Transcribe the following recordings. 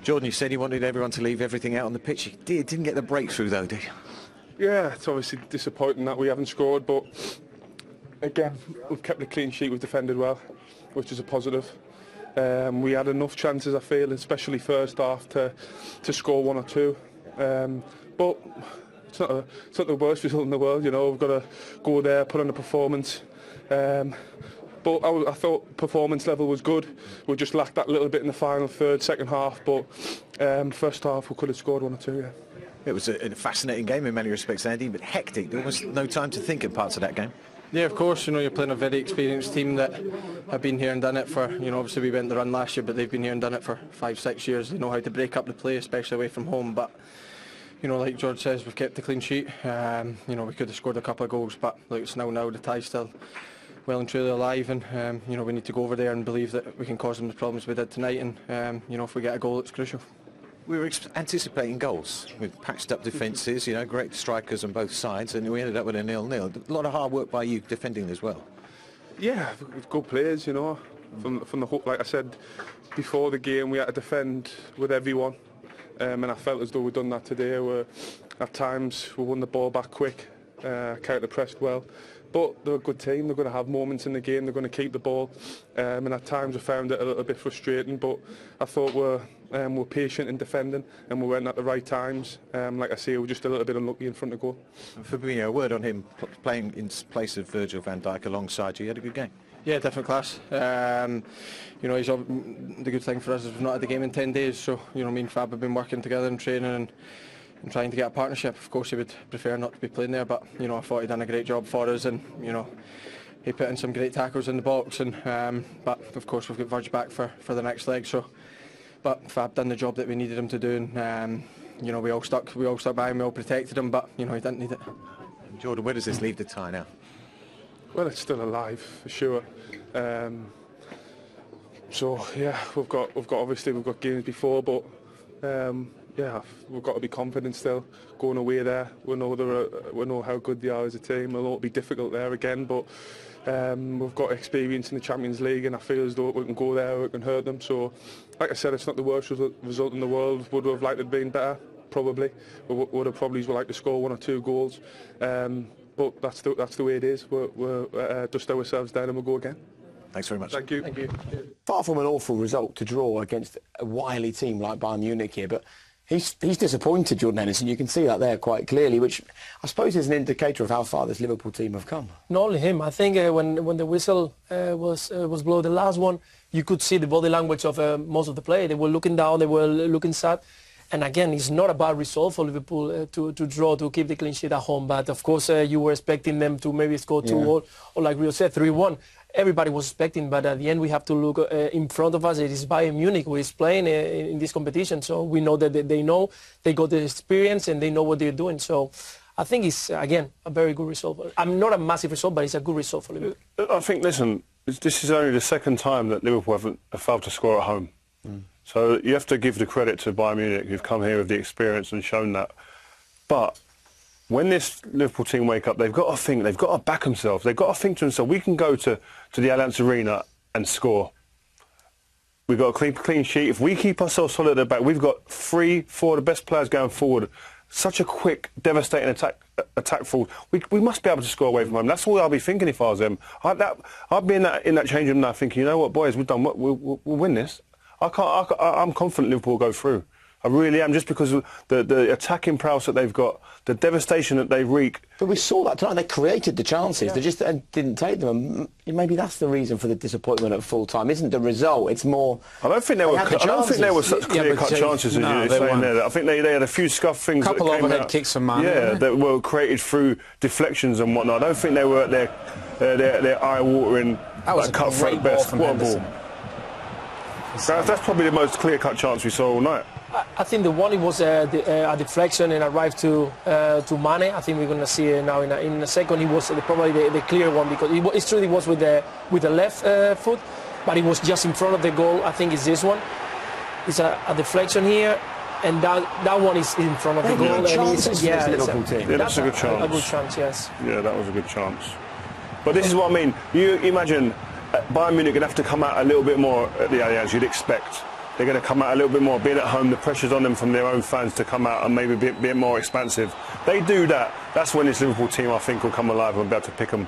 Jordan, you said you wanted everyone to leave everything out on the pitch. You didn't get the breakthrough though, did you? Yeah, it's obviously disappointing that we haven't scored, but again, we've kept a clean sheet, we've defended well, which is a positive. We had enough chances, I feel, especially first half, to score one or two. But it's not the worst result in the world, you know. We've got to go there, put on a performance. But I thought performance level was good. We just lacked that little bit in the final third, second half. But first half we could have scored one or two. Yeah. It was a fascinating game in many respects, Andy, but hectic. There was no time to think in parts of that game. Yeah, of course. You know, you're playing a very experienced team that have been here and done it for. You know, obviously we went the run last year, but they've been here and done it for 5-6 years. They know how to break up the play, especially away from home. But you know, like George says, we've kept the clean sheet. You know, we could have scored a couple of goals, but look, it's now the tie's still well and truly alive, and you know, we need to go over there and believe that we can cause them the problems we did tonight, and you know, if we get a goal, it's crucial. We were anticipating goals with patched up defences, you know, great strikers on both sides, and we ended up with a 0-0. A lot of hard work by you defending as well. Yeah, good players, you know. From the hook, like I said before the game, we had to defend with everyone, and I felt as though we'd done that today. At times we won the ball back quick, counter-pressed well. But they're a good team, they're going to have moments in the game, they're going to keep the ball, and at times I found it a little bit frustrating, but I thought we're patient in defending and we went at the right times. Like I say, we're just a little bit unlucky in front of goal. Fabinho, a word on him playing in place of Virgil van Dijk alongside you. He had a good game. Yeah, different class. You know, the good thing for us is we've not had the game in 10 days, so you know, me and Fab have been working together and training and trying to get a partnership. Of course he would prefer not to be playing there, but you know, I thought he'd done a great job for us, and you know, he put in some great tackles in the box, and but of course we've got Virg back for the next leg, so but Fab done the job that we needed him to do, and you know, we all stuck by him, we all protected him, but you know, he didn't need it. Jordan, where does this leave the tie now? Well, it's still alive for sure. So yeah, we've got games before, but yeah, we've got to be confident still going away there. We know how good they are as a team. It'll be difficult there again, but we've got experience in the Champions League, and I feel as though we can go there, we can hurt them. So, like I said, it's not the worst result in the world. Would we have liked it been better? Probably. We would have probably liked to score 1 or 2 goals. But that's the way it is. We'll dust ourselves down and we'll go again. Thanks very much. Thank you. Thank you. Far from an awful result to draw against a wily team like Bayern Munich here, but he's disappointed, Jordan Henderson. You can see that there quite clearly, which I suppose is an indicator of how far this Liverpool team have come. Not only him. I think when the whistle was blown, the last one, you could see the body language of most of the players. They were looking down, they were looking sad. And again, it's not a bad result for Liverpool to draw, to keep the clean sheet at home. But of course, you were expecting them to maybe score 2 or like Rio said, 3-1. Everybody was expecting, but at the end we have to look in front of us. It is Bayern Munich who is playing in this competition, so we know that they got the experience and they know what they're doing. So I think it's, again, a very good result. I'm not a massive result, but it's a good result for Liverpool. I think, listen, this is only the second time that Liverpool have failed to score at home. So you have to give the credit to Bayern Munich, who've come here with the experience and shown that. But when this Liverpool team wake up, they've got to think, they've got to back themselves. They've got to think to themselves, we can go to the Allianz Arena and score. We've got a clean sheet. If we keep ourselves solid at the back, we've got 3-4 of the best players going forward. Such a quick, devastating attack forward. We must be able to score away from home. That's all I'll be thinking if I was them. I'd be in that change room now thinking, you know what, boys, we'll win this. I'm confident Liverpool will go through. I really am, just because of the attacking prowess that they've got, the devastation that they wreak. But we saw that tonight. They created the chances. Yeah. They just didn't take them. And maybe that's the reason for the disappointment at full time. Isn't the result? It's more. I don't think there were such clear-cut chances as you're saying there. I think they had a few scuff things. A couple overhead kicks from Mane. Yeah, that were created through deflections and whatnot. I don't think they were at their eye-watering, like, cut-throat best. What a ball! That's probably the most clear-cut chance we saw all night. I think the one, it was a deflection and arrived to Mane. I think we're going to see it now in a second. It was probably the clear one, because it's true it was with the left foot, but it was just in front of the goal. I think it's this one. It's a deflection here, and that one is in front of the goal. That's a good chance. A good chance, yes. Yeah, that was a good chance. But this is what I mean. You imagine Bayern Munich going to have to come out a little bit more at the Allianz, you'd expect. they're going to come out a little bit more. Being at home, the pressure's on them from their own fans to come out and maybe be a bit more expansive. They do that. That's when this Liverpool team, I think, will come alive and be able to pick them.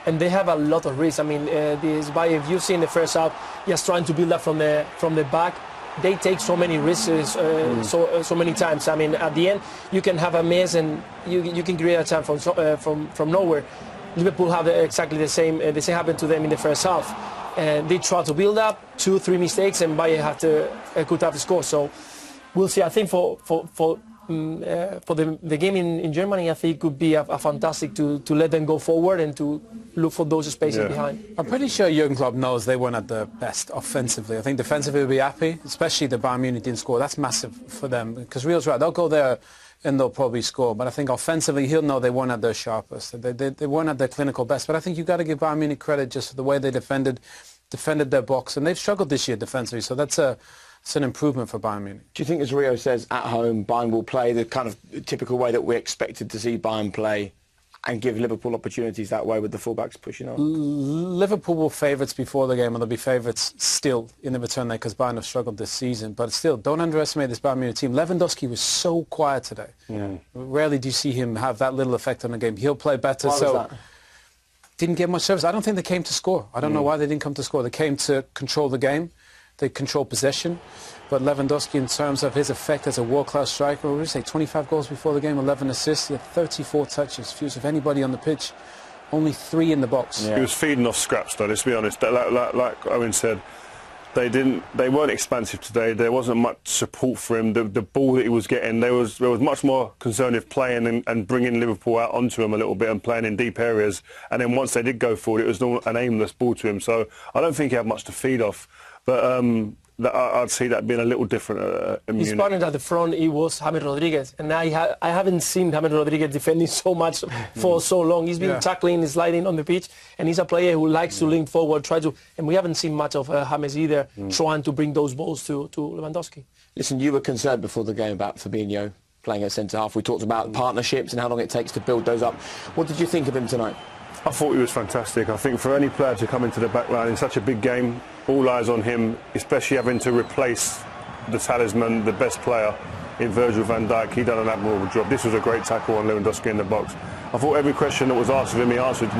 And they have a lot of risks. I mean, this Bayern, if you see in the first half, just trying to build up from the back. They take so many risks so many times. I mean, at the end, you can have a mess and you can create a chance from nowhere. Liverpool have exactly the same. The same happened to them in the first half. They try to build up 2-3 mistakes, and Bayern could have scored. So we'll see. I think for the game in Germany, I think it could be a fantastic to let them go forward and to look for those spaces behind. I'm pretty sure Jurgen Klopp knows they weren't at their best offensively. I think defensively they'll be happy, especially the Bayern Munich didn't score. That's massive for them, because Real's right. They'll go there and they'll probably score. But I think offensively he'll know they weren't at their sharpest. They weren't at their clinical best. But I think you've got to give Bayern Munich credit just for the way they defended their box. And they've struggled this year defensively, so it's an improvement for Bayern Munich. Do you think, as Rio says, at home, Bayern will play the kind of typical way that we expected to see Bayern play and give Liverpool opportunities that way with the fullbacks pushing on? Liverpool were favourites before the game, and they'll be favourites still in the return leg because Bayern have struggled this season. But still, don't underestimate this Bayern Munich team. Lewandowski was so quiet today. Yeah. Rarely do you see him have that little effect on the game. He'll play better. Why was that? Didn't get much service. I don't think they came to score. I don't know why they didn't come to score. They came to control the game. They control possession. But Lewandowski, in terms of his effect as a world-class striker, what did we say, 25 goals before the game, 11 assists, he had 34 touches, fewest of anybody on the pitch, only 3 in the box. Yeah. He was feeding off scraps, though, let's be honest. Like Owen said, they weren't expansive today. There wasn't much support for him. The ball that he was getting, there was much more concern of playing and bringing Liverpool out onto him a little bit and playing in deep areas. And then once they did go forward, it was an aimless ball to him. So I don't think he had much to feed off. But I'd see that being a little different. His partner at the front, he was James Rodriguez, and I haven't seen James Rodriguez defending so much for so long. He's been tackling, sliding on the pitch, and he's a player who likes to lean forward, and we haven't seen much of James either, trying to bring those balls to Lewandowski. Listen, you were concerned before the game about Fabinho playing at centre-half. We talked about partnerships and how long it takes to build those up. What did you think of him tonight? I thought he was fantastic. I think for any player to come into the back line in such a big game, all eyes on him, especially having to replace the talisman, the best player in Virgil van Dijk. He done an admirable job. This was a great tackle on Lewandowski in the box. I thought every question that was asked of him, he answered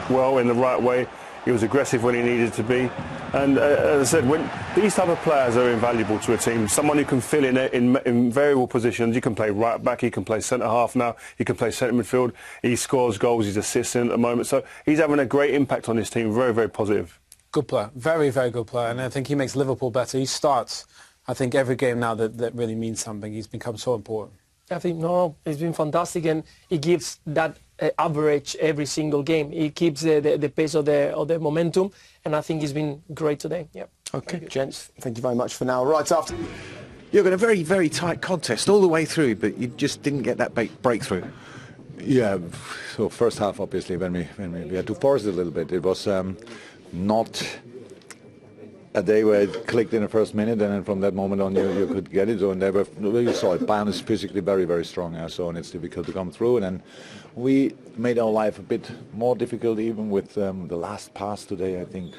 well in the right way. He was aggressive when he needed to be. And as I said, when these type of players are invaluable to a team. Someone who can fill in variable positions. You can play right back, he can play centre-half now, he can play centre midfield. He scores goals, he's assisting at the moment. So he's having a great impact on his team, very, very positive. Good player, very, very good player. And I think he makes Liverpool better. He starts, I think, every game now that really means something. He's become so important. I think, it's been fantastic, and he gives that average every single game. He keeps the pace of the momentum, and I think he's been great today. Yeah. Okay, gents, thank you very much for now. Right after... You've got a very, very tight contest all the way through, but you just didn't get that breakthrough. Yeah, so first half, obviously, when we had to force it a little bit, it was not a day where it clicked in the first minute, and then from that moment on you could get it. So, and you saw it. Bayern is physically very, very strong, so and it's difficult to come through. And then we made our life a bit more difficult, even with the last pass today. I think,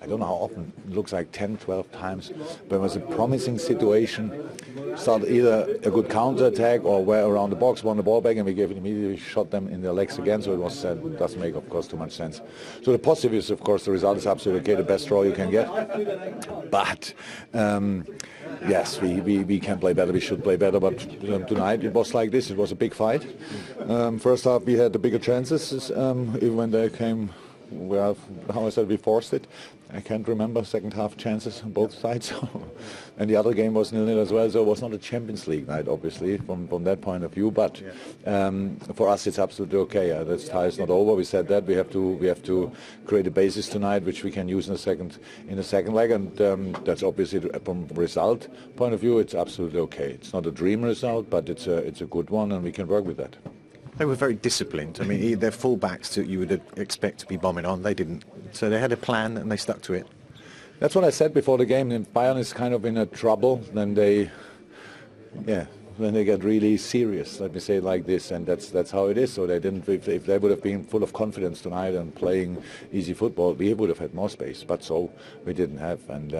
I don't know how often, it looks like 10, 12 times, but it was a promising situation. Started either a good counter-attack or where around the box, won the ball back, and we gave it immediately, shot them in their legs again, so it was doesn't make, of course, too much sense. So the positive is, of course, the result is absolutely okay, the best draw you can get. But, yes, we can play better, we should play better, but tonight it was like this, it was a big fight. First half we had the bigger chances, even when they came... Well, how I said, we forced it. I can't remember second half chances on both sides. And the other game was 0-0 as well, so it was not a Champions League night, obviously, from that point of view. But for us, it's absolutely okay. The tie is not over. We said that we have to create a basis tonight, which we can use in the second leg, and that's obviously from result point of view, it's absolutely okay. It's not a dream result, but it's a good one, and we can work with that. They were very disciplined. I mean, their full-backs that you would expect to be bombing on, they didn't. So they had a plan and they stuck to it. That's what I said before the game. If Bayern is kind of in a trouble, then they really serious. Let me say it like this, and that's how it is. So they didn't. If they would have been full of confidence tonight and playing easy football, we would have had more space. But so we didn't have, and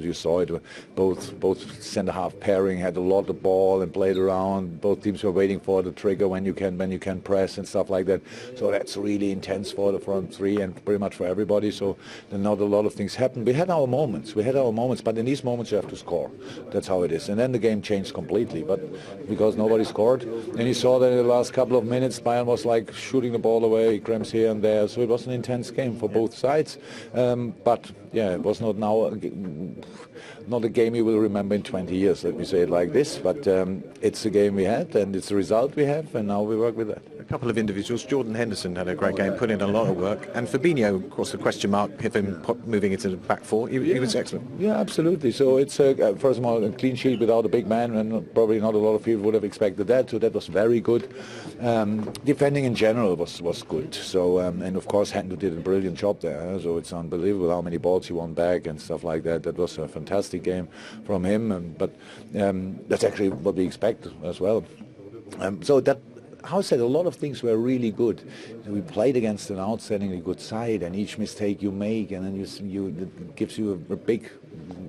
you saw it. Both centre half pairing had a lot of ball and played around. Both teams were waiting for the trigger when you can press and stuff like that. So that's really intense for the front three and pretty much for everybody. So then not a lot of things happened. We had our moments, but in these moments you have to score. That's how it is. And then the game changed completely, but because nobody scored. And you saw that in the last couple of minutes, Bayern was like shooting the ball away, cramps here and there. So it was an intense game for both sides. But yeah, it was not a game you will remember in 20 years, let me say it like this. But it's a game we had, and it's the result we have, and now we work with that. A couple of individuals. Jordan Henderson had a great game, put in a lot of work. And Fabinho, of course, the question mark, of him moving into the back four, he was excellent. Yeah, absolutely. So it's, first of all, a clean sheet without a big man, and probably not a lot of people would have expected that. So that was very good. Defending in general was good. So, and of course, Hendo did a brilliant job there. So it's unbelievable how many balls he won back and stuff like that. That was a fantastic game from him. But that's actually what we expect as well. So that, how I said, a lot of things were really good. We played against an outstandingly good side, and each mistake you make, and then it gives you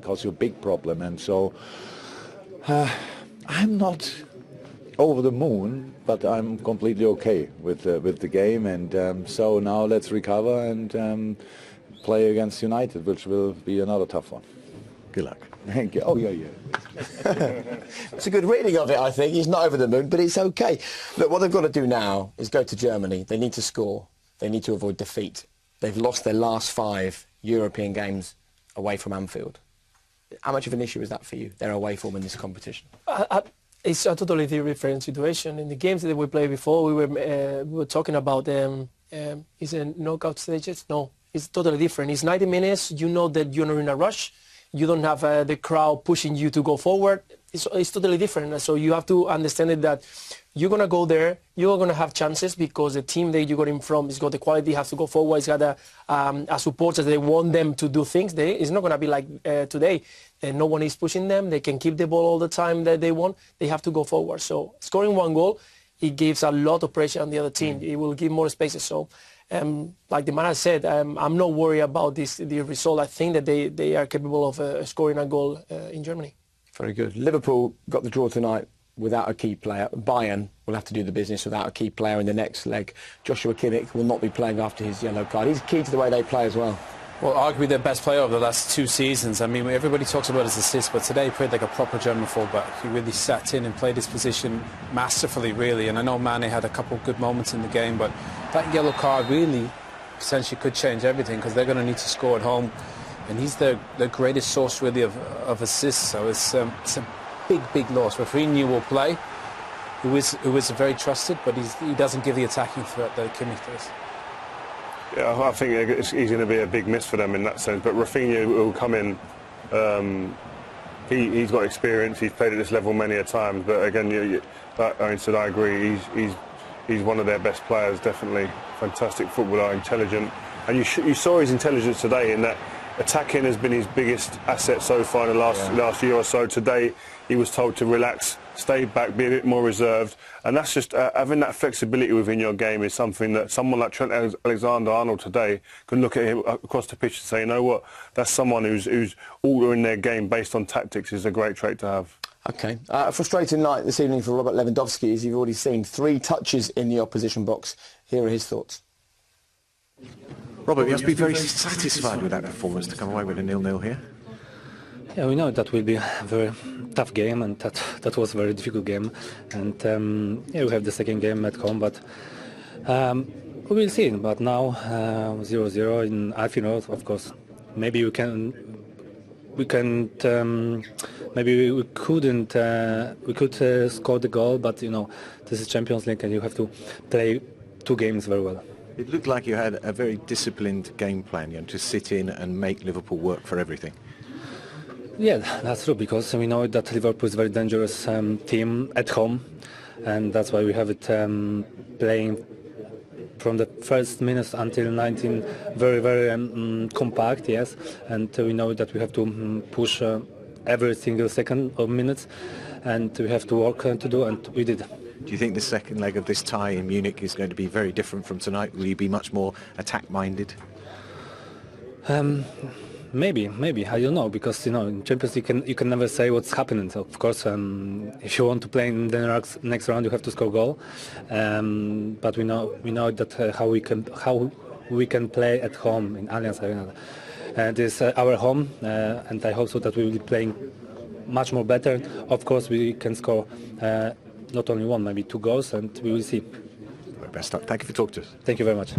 causes you a big problem. And so I'm not over the moon, but I'm completely okay with the game. And so now let's recover and play against United, which will be another tough one. Good luck. Thank you. Oh, yeah. It's a good reading of it, I think. He's not over the moon, but it's okay. Look, what they've got to do now is go to Germany. They need to score. They need to avoid defeat. They've lost their last 5 European games away from Anfield. How much of an issue is that for you, their away form in this competition? It's a totally different situation. In the games that we played before, we were talking about is it knockout stages? No, it's totally different. It's 90 minutes. You know that you're not in a rush. You don't have the crowd pushing you to go forward. It's totally different. So you have to understand that you're going to go there, you're going to have chances because the team that you got in from has got the quality, has to go forward, it's got a supporters, they want them to do things. It's not going to be like today. No one is pushing them. They can keep the ball all the time that they want. They have to go forward. So scoring 1 goal, it gives a lot of pressure on the other team. It will give more spaces. So like the man said, I'm not worried about the result. I think that they are capable of scoring a goal in Germany. Very good. Liverpool got the draw tonight without a key player. Bayern will have to do the business without a key player in the next leg. Joshua Kimmich will not be playing after his yellow card. He's key to the way they play as well. Well, arguably their best player of the last 2 seasons. I mean, everybody talks about his assists, but today he played like a proper German fullback. He really sat in and played his position masterfully, really. And I know Mane had a couple of good moments in the game, but that yellow card really essentially could change everything because they're going to need to score at home. And he's the greatest source, really, of assists. So it's a big loss. Rafinha will play, who is very trusted, but he doesn't give the attacking threat that Kimmich does. Yeah, I think he's going to be a big miss for them in that sense. But Rafinha will come in. He's got experience. He's played at this level many a time. But again, I agree. He's one of their best players, definitely. Fantastic footballer, intelligent. And you saw his intelligence today in that attacking has been his biggest asset so far in the last year or so. Today, he was told to relax, stay back, be a bit more reserved. And that's just having that flexibility within your game is something that someone like Trent Alexander-Arnold today can look at him across the pitch and say, you know what, that's someone who's altering their game based on tactics is a great trait to have. OK. A frustrating night this evening for Robert Lewandowski, as you've already seen. 3 touches in the opposition box. Here are his thoughts. Robert, you must be very satisfied with that performance to come away with a 0-0 here. Yeah, we know that will be a very tough game, and that was a very difficult game. And yeah, we have the second game at home, but we will see. But now 0-0 in Anfield, of course, maybe we couldn't. Maybe we couldn't. We could score the goal, but you know, this is Champions League, and you have to play 2 games very well. It looked like you had a very disciplined game plan, you know, to sit in and make Liverpool work for everything. Yeah, that's true, because we know that Liverpool is a very dangerous team at home, and that's why we have it playing from the first minutes until 19 very compact, yes, and we know that we have to push every single second or minutes, and we have to work to do, and we did. Do you think the second leg of this tie in Munich is going to be very different from tonight? Will you be much more attack-minded? Maybe, I don't know, because in Champions League you can never say what's happening. So of course, if you want to play in the next round, you have to score a goal. But we know that how we can play at home in Allianz Arena. This is our home, and I hope so that we will be playing much more better. Of course, we can score not only one, maybe 2 goals, and we will see. Best luck. Thank you for talking to us. Thank you very much.